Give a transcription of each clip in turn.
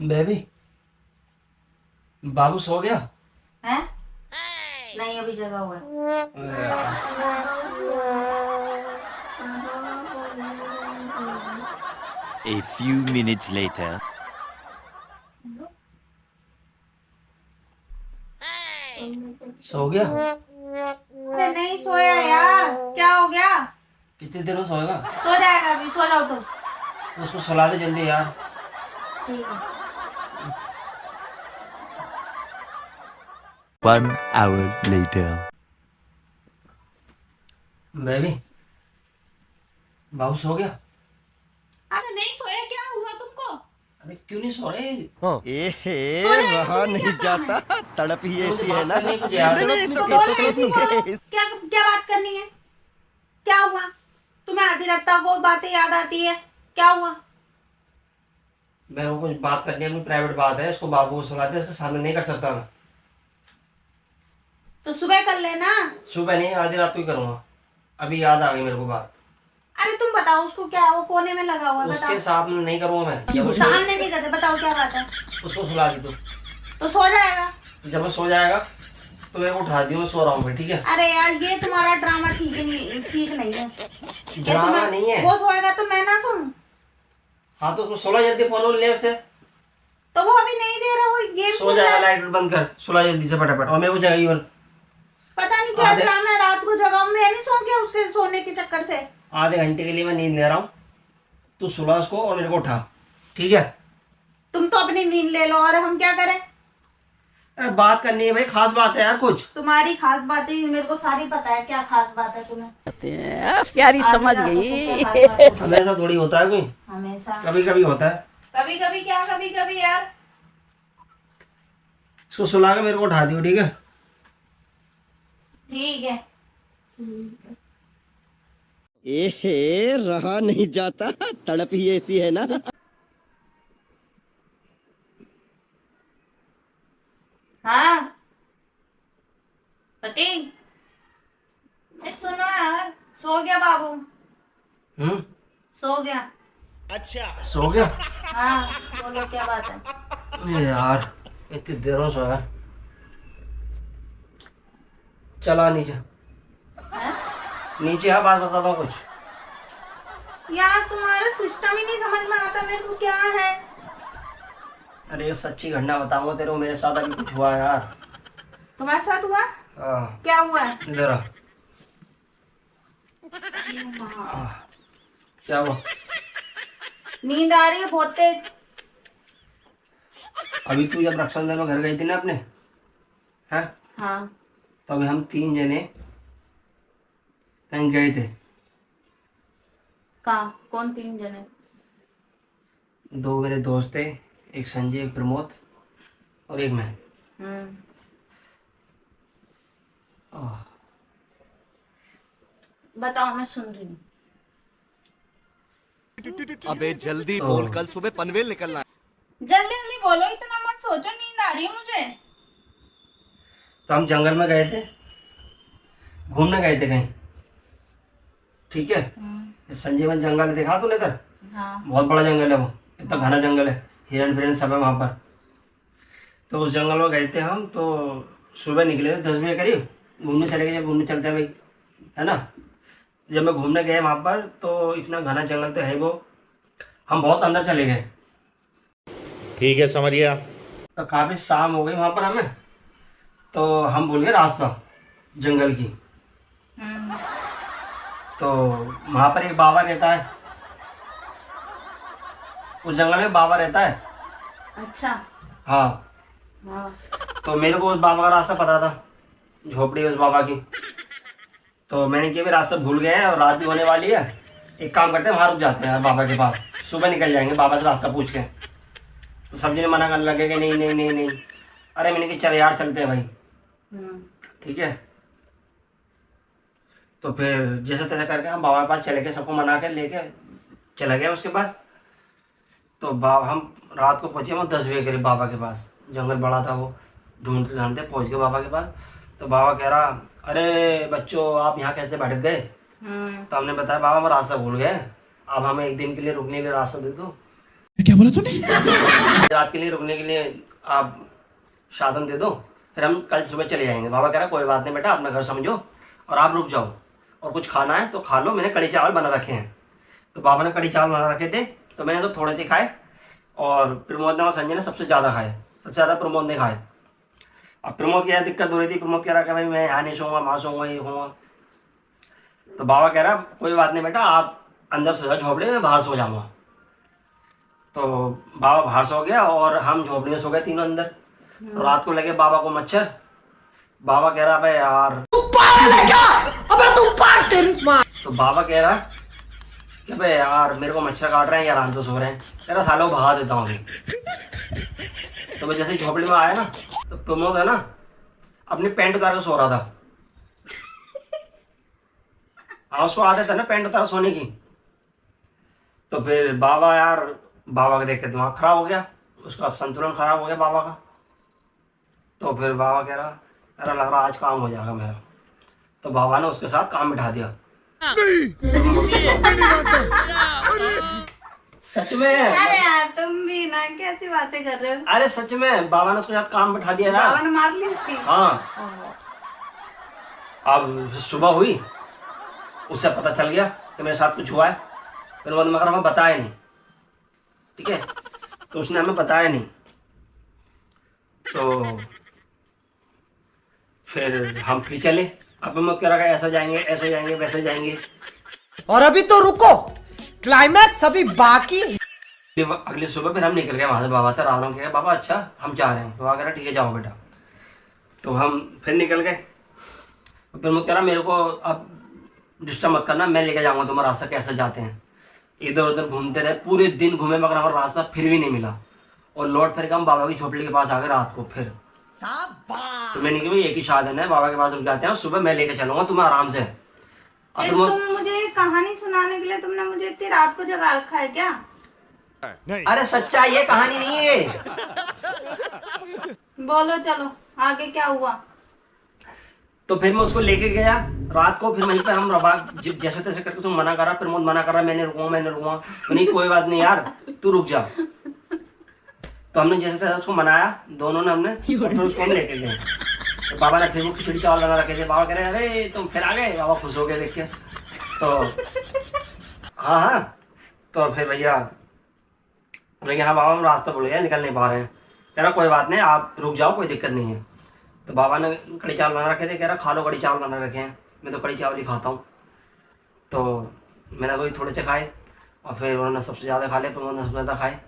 Baby, बाबू सो गया? है? नहीं, अभी जगा हुआ है। अरे यार। A few minutes later. सो गया? अरे नहीं सोया यार, क्या हो गया? कितनी देर में सोएगा? सो जाएगा, अभी सो जाओ तुम। उसको सुला दे जल्दी यार। ठीक है। 1 hour later. बेबी, बाबू सो गया? अरे नहीं सोया, क्या हुआ तुमको? अरे क्यों नहीं सो रहे? सो जाएगा, रहा तुम्हें नहीं क्या काम है? जाता, तड़प ही मुझे ऐसी बात है ना। करनी है कुछ यार। नहीं, तो सुके बोलो, सुके ऐसी बोलो। सुके। क्या क्या बात करनी है? क्या हुआ? तुम्हें आधी रात को वो बातें याद आती है? क्या हुआ? मेरे को कुछ बात करनी है, अपनी प्राइवेट बात है। इसको बाबू को सुला दे, इसके सामने नहीं कर सकता मैं। तो सुबह कर लेना। सुबह नहीं, आधी रात को ही करूँगा। अभी याद आ गई मेरे को बात। अरे तुम बताओ, उसको क्या है? वो कोने में लगा हुआ है, उसके बताओ। सामने नहीं करूँगा मैं। जब वो सामने नहीं करते, बताओ क्या बात है? उसको सुला दी तो सो जाएगा। जब वो सो जाएगा तो मेरे को उठा दियो, मैं सो रहा हूँ फिर, ठीक है? अरे यार, ये तुम्हारा ड्रामा ठीक नहीं, ठीक नहीं है। ये ड्रामा तुम्हें- नहीं है। वो सोएगा तो मैं ना सोऊं? हाँ तो उसको सोला जल्दी, फोन ले उससे। तो वो अभी नहीं दे रहा, वो गेम सो खेल जाएगा, रहा है। लाइट बंद कर, सोला जल्दी से फटाफट। और मेरे को जगाई और पता नहीं क्या आधे- ड्रामा है, रात को जगाऊं मैं नहीं सो गया उसके सोने के चक्कर से। आधे घंटे के लिए मैं नींद ले रहा हूँ। तू सुला उसको और मेरे को उठा, ठीक है? तुम तो अपनी नींद ले लो, और हम क्या करें? अरे बात करनी है भाई, खास बात है यार कुछ। तुम्हारी खास बातें मेरे को सारी पता है, क्या खास बात है तुम्हें? प्यारी समझ आधी रात को गई। क्या खास बात है? हमेशा थोड़ी होता है कोई, हमेशा कभी कभी होता है। कभी कभी क्या, कभी कभी यार। इसको सुला के मेरे को उठा दियो, ठीक है? ठीक है। रहा नहीं जाता, तड़प ही ऐसी है ना। हाँ पति, सुनो यार, सो गया बाबू, सो गया। सो गया? हाँ बोलो, क्या बात है? नहीं यार, इतनी देर में सोया। चला नीचे, हैं? नीचे आ, बात बताता हूँ कुछ। यार तुम्हारा सिस्टम ही नहीं समझ में आता मेरे को, क्या है? अरे ये सच्ची घटना बताऊंगा तेरे को, मेरे साथ अभी कुछ हुआ है यार। तुम्हारे साथ हुआ? हाँ, क्या हुआ है? इधर आ। क्या हुआ? नींद आ रही है बहुत तेज। अभी तू जब रक्षाबंधन में घर गई थी ना अपने, हैं? हाँ। तभी हम 3 जने कहीं गए थे। कहाँ? कौन 3 जने? 2 मेरे दोस्त थे, एक संजय, एक प्रमोद और एक मैं। हम्म। आह, बताओ, मैं सुन रही हूँ। अबे जल्दी तो- बोल, कल सुबह पनवेल निकलना है। जल्दी जल्दी बोलो, इतना मत सोचो, नींद आ रही है मुझे। तो हम जंगल में गए थे, घूमने गए थे कहीं, ठीक है? संजय में जंगल देखा तूने इधर? हाँ। बहुत बड़ा जंगल है वो, इतना घना जंगल है, हिरन फिरन सब है वहाँ पर। तो उस जंगल में गए थे हम। तो सुबह निकले थे 10 बजे करीब, घूमने चले गए। जब घूमने चलते हैं भाई, है ना? जब मैं घूमने गए वहाँ पर तो इतना घना जंगल तो है वो, हम बहुत अंदर चले गए। ठीक है, समझ गया। तो काफ़ी शाम हो गई वहाँ पर हमें, तो हम भूल गए रास्ता जंगल की। तो वहाँ पर एक बाबा रहता है, उस जंगल में बाबा रहता है। अच्छा। हाँ, हाँ। तो मेरे को उस बाबा का रास्ता पता था, झोपड़ी उस बाबा की। तो मैंने किया भी रास्ता भूल गए हैं और रात भी होने वाली है, एक काम करते हैं वहाँ रुक जाते हैं बाबा के पास, सुबह निकल जाएंगे बाबा से रास्ता पूछ के। तो सब ने मना करने लगे कि नहीं नहीं नहीं नहीं। अरे मैंने कि चल यार चलते हैं भाई, ठीक है? तो फिर जैसे तैसे करके हम बाबा के पास चले गए, सबको मना के लेके चले गए उसके पास। तो हम रात को पहुँचे हम 10 बजे करीब बाबा के पास। जंगल बड़ा था वो, ढूंढते ढूंढते पहुँच गए बाबा के पास। तो बाबा कह रहा, अरे बच्चों आप यहाँ कैसे भटक गए? तो हमने बताया बाबा हम रास्ता भूल गए, आप हमें एक दिन के लिए रुकने के लिए रास्ता दे दो। रात के लिए रुकने के लिए आप साधन दे दो, फिर हम कल सुबह चले जाएंगे। बाबा कह रहा कोई बात नहीं बेटा, अपना घर समझो और आप रुक जाओ, और कुछ खाना है तो खा लो, मैंने कड़ी चावल बना रखे हैं। तो बाबा ने कड़ी चावल बना रखे थे, तो मैंने तो थोड़े से खाए, और प्रमोद ने और संजय ने सबसे ज़्यादा खाए, सबसे ज़्यादा प्रमोद ने खाए। अब प्रमोद की दिक्कत हो रही थी, प्रमोद कह रहा कि भाई मैं यहाँ नहीं सोऊंगा, वहाँ सोऊंगा, ये होऊंगा। तो बाबा कह रहा कोई बात नहीं बेटा, आप अंदर सो जाओ झोपड़े में, बाहर सो जाऊंगा। तो बाबा बाहर सो गया और हम झोपड़ी में सो गए तीनों अंदर। तो रात को लगे बाबा को मच्छर। बाबा कह रहा भाई यार तू पागल है क्या? अबे तू पागल तेरी मां। तो बाबा कह रहा कि भाई यार मेरे को मच्छर काट रहे हैं, यार आराम से सो रहे हैं। कह रहा सालों भगा देता हूँ अभी। तो मैं जैसे झोपड़ी में आया ना, तो प्रमोद है ना अपनी पैंट उतार कर सो रहा था। हाँ, उसको आदत है ना पैंट उतार सोने की। तो फिर बाबा यार, बाबा को देख के दिमाग खराब हो गया, उसका संतुलन खराब हो गया बाबा का। तो फिर बाबा कह रहा लग रहा आज काम हो जाएगा मेरा। तो बाबा ने उसके साथ काम बिठा दिया। सच में। अरे यार तुम भी ना कैसी बातें कर रहे हो। अरे सच में बाबा ने उसके साथ काम बिठा दिया यार। बाबा ने मार ली उसकी। हाँ, अब सुबह हुई, उससे पता चल गया कि मेरे साथ कुछ हुआ है। फिर मगर हमें बताया नहीं, ठीक है, तो उसने हमें बताया नहीं। तो फिर हम फिर चले। अब मत कह रहा ऐसा जाएंगे, ऐसे जाएंगे, वैसे जाएंगे। और अभी तो रुको, क्लाइमैक्स अभी बाकी। अगली सुबह फिर हम निकल गए वहां से। बाबा से राम राम कह बाबा अच्छा हम जा रहे हैं। तो कह रहा ठीक है जाओ बेटा। तो हम फिर निकल गए। फिर मुझे कह रहा मेरे को अब डिस्टर्ब मत करना, मैं लेके जाऊंगा तुम्हारा रास्ता कैसे जाते हैं। इधर उधर घूमते रहे, पूरे दिन घूमे, मगर हमारा रास्ता फिर भी नहीं मिला। और लौट फिर के हम बाबा की झोपड़ी के पास आ गए रात को। फिर तो मैंने कहा एक ही साधन है, बाबा के पास रुक जाते हैं, सुबह मैं लेके चलूंगा तुम्हें आराम से। तुम मुझे ये कहानी सुनाने के लिए तुमने मुझे इतनी रात को जगा रखा है क्या? अरे सच्चा ये कहानी नहीं है। बोलो चलो आगे क्या हुआ? तो फिर मैं उसको लेके गया रात को। फिर वहीं पे हम रवा जैसे तैसे करके तुम मना करा, फिर मुझे मना करा, मैंने रुकूंगा। नहीं कोई बात नहीं यार तू रुक जा। तो हमने जैसे तैसे उसको मनाया, दोनों ने हमने, फिर उसको हम लेके गए। तो बाबा ने फिर वो खिचड़ी चावल बना रखे थे। बाबा कह रहे अरे तुम फिर आ गए। बाबा खुश हो गए देख के। तो हाँ, तो फिर भैया हमने कहा हाँ बाबा हम रास्ता भूल गए, निकल नहीं पा रहे हैं। कह रहा कोई बात नहीं आप रुक जाओ, कोई दिक्कत नहीं है। तो बाबा ने कड़ी चावल बना रखे थे। कह रहा खा लो, कड़ी चावल बना रखे हैं, मैं तो कड़ी चावल ही खाता हूँ। तो मैंने वही थोड़े से खाए, और फिर उन्होंने सबसे ज़्यादा खा लिया, प्रमोद ने सबसे ज़्यादा खाए।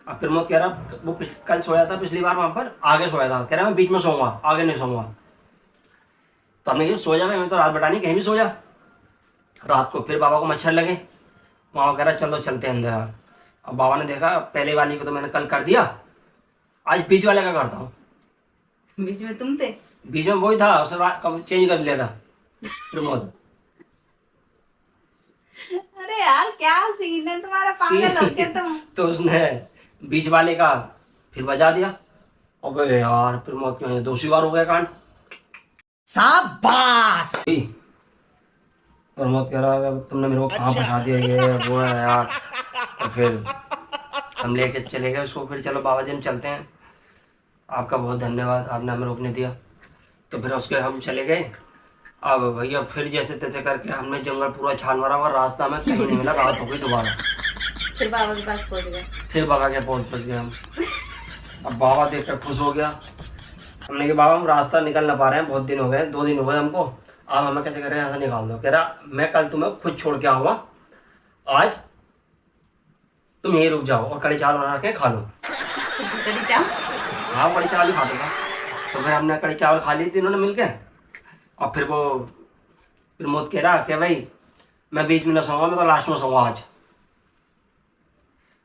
अब प्रमोद कह रहा वो कल सोया था पिछली बार वहाँ पर, आगे सोया था। कह रहा मैं बीच में सोऊंगा, आगे नहीं सोऊंगा। तो हमने कहा सो जा भाई, मैं तो रात बैठानी कहीं भी सो जा। रात को फिर बाबा को मच्छर लगे, वहाँ कह रहा चलो चलते हैं अंदर। अब बाबा ने देखा पहले वाली को तो मैंने कल कर दिया, आज बीच वाले का करता हूँ। बीच में तुम थे? बीच में वही था, उसने चेंज कर लिया था प्रमोद। अरे यार क्या सीन है तुम्हारा, पागल हो गए तुम। तो उसने बीच वाले का फिर बजा दिया। अबे यार प्रमोद क्यों दूसरी बार हो गया कांड। शाबाश। प्रमोद कह रहा तुमने मेरे को कहाँ फंसा दिया, ये वो है यार। तो फिर हम लेके चले गए उसको। फिर चलो बाबा जी हम चलते हैं, आपका बहुत धन्यवाद, आपने हमें रोकने दिया। तो फिर उसके हम चले गए। अब भैया फिर जैसे तैसे करके हमने जंगल पूरा छान मारा, और रास्ता में कहीं नहीं मिला। रात हो गई दोबारा। फिर बाबा के पास पहुंच गए। फिर बाबा के पहुंच गए हम। अब बाबा देखकर खुश हो गया। हमने कहा बाबा हम रास्ता निकल ना पा रहे हैं, बहुत दिन हो गए, 2 दिन हो गए हमको, आप हमें कैसे करें, यहाँ से निकाल दो। कह रहा मैं कल तुम्हें खुद छोड़ के आऊँगा, आज तुम यहीं रुक जाओ और कड़ी चावल बना के खा लो। कड़ी चावल? हाँ कड़ी चावल ही खा दूँगा। तो फिर हमने कड़ी चावल खा ली तीनों ने मिल के। और फिर वो प्रमोद कह रहा कि भाई मैं बीच में ना सोऊंगा, मैं तो लास्ट में सोऊंगा आज।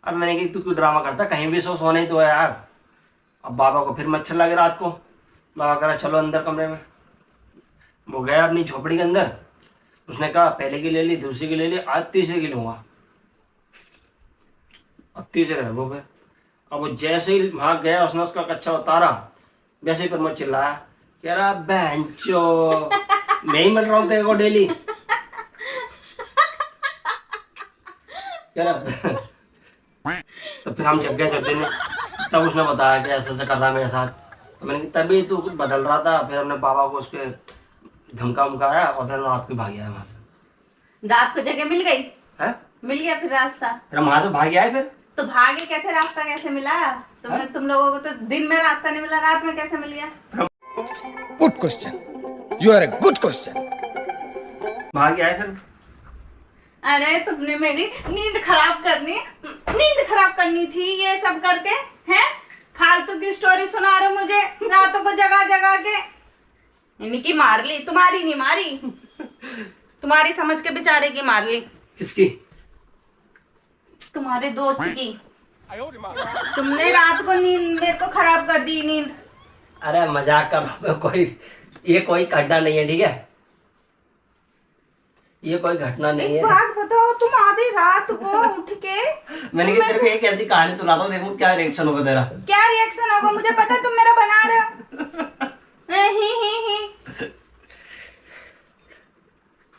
अब मैंने कहा तू क्यों ड्रामा करता, कहीं भी सोने ही तो है यार। अब बाबा को फिर मच्छर लगे रात को। बाबा कह रहा चलो अंदर कमरे में। वो गया अपनी झोपड़ी के अंदर। उसने कहा पहले की ले ली, दूसरी की ले ली, आज तीसरी की लूँगा। अब तीसरे वो फिर अब वो जैसे ही वहाँ गया, उसने उसका कच्चा उतारा, वैसे ही प्रमोद चिल्लाया, कह रहा बहनचो मैं ही मिल रहा हूँ तेरे को डेली। कह रहा तो फिर हम जग गए जब दिन, तब उसने बताया कि ऐसा ऐसा कर रहा है मेरे साथ। तो मैंने कहा तभी तू बदल रहा था। फिर हमने पापा को उसके धमका उमकाया और फिर रात को भाग गया वहां से। रात को जगह मिल गई, है मिल गया फिर रास्ता। फिर हम वहां से भाग आए। फिर तो भागे कैसे, रास्ता कैसे मिला? तुम लोगों को तो दिन में रास्ता नहीं मिला, रात में कैसे मिल गया? Good question, you are a good question. भाग आए फिर। अरे तुमने मेरी नींद खराब करनी थी ये सब करके, हैं? फालतू की स्टोरी सुना रहे हो मुझे रातों को जगा जगा के। इनकी मार ली, तुम्हारी नहीं मारी, तुम्हारी समझ के बेचारे की मार ली। किसकी? तुम्हारे दोस्त की। तुमने रात को नींद मेरे को खराब कर दी नींद। अरे मजाक कर रहा हूँ, ये कोई घटना नहीं है, ठीक है? ये कोई घटना नहीं है। बात बताओ, तुम आधी रात को उठ के मैंने कहा तेरे को एक ऐसी कहानी सुनाता हूँ, देखो क्या रिएक्शन होगा तेरा। क्या रिएक्शन होगा मुझे पता है, तुम मेरा बना रहे हो। ही।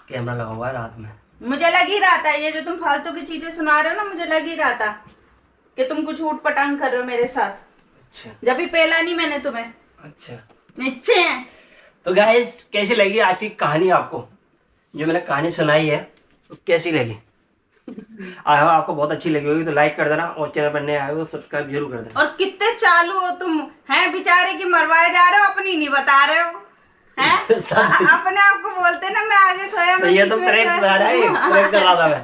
कैमरा लगा हुआ है रात में। मुझे लग ही रहा था ये जो तुम फालतू की चीजें सुना रहे हो ना, मुझे लग ही रहा था कि तुम कुछ ऊट पटांग कर रहे हो मेरे साथ। अच्छा जब भी पहला नहीं मैंने तुम्हें। अच्छा। नीचे तो गाइस कैसी लगी आज की कहानी आपको, जो मैंने कहानी सुनाई है, तो कैसी लगी? आई होप आपको बहुत अच्छी लगी होगी। तो लाइक कर देना और चैनल पर नए आए हो तो सब्सक्राइब जरूर कर देना। और कितने चालू हो तुम, हैं? बेचारे की मरवाए जा रहे हो, अपनी नहीं बता रहे हो, हैं? अपने आप को बोलते ना मैं आगे सोया, तो मैं ये बीच तो में प्रैंक सोया। बता रहा है, प्रैंक कर रहा था मैं।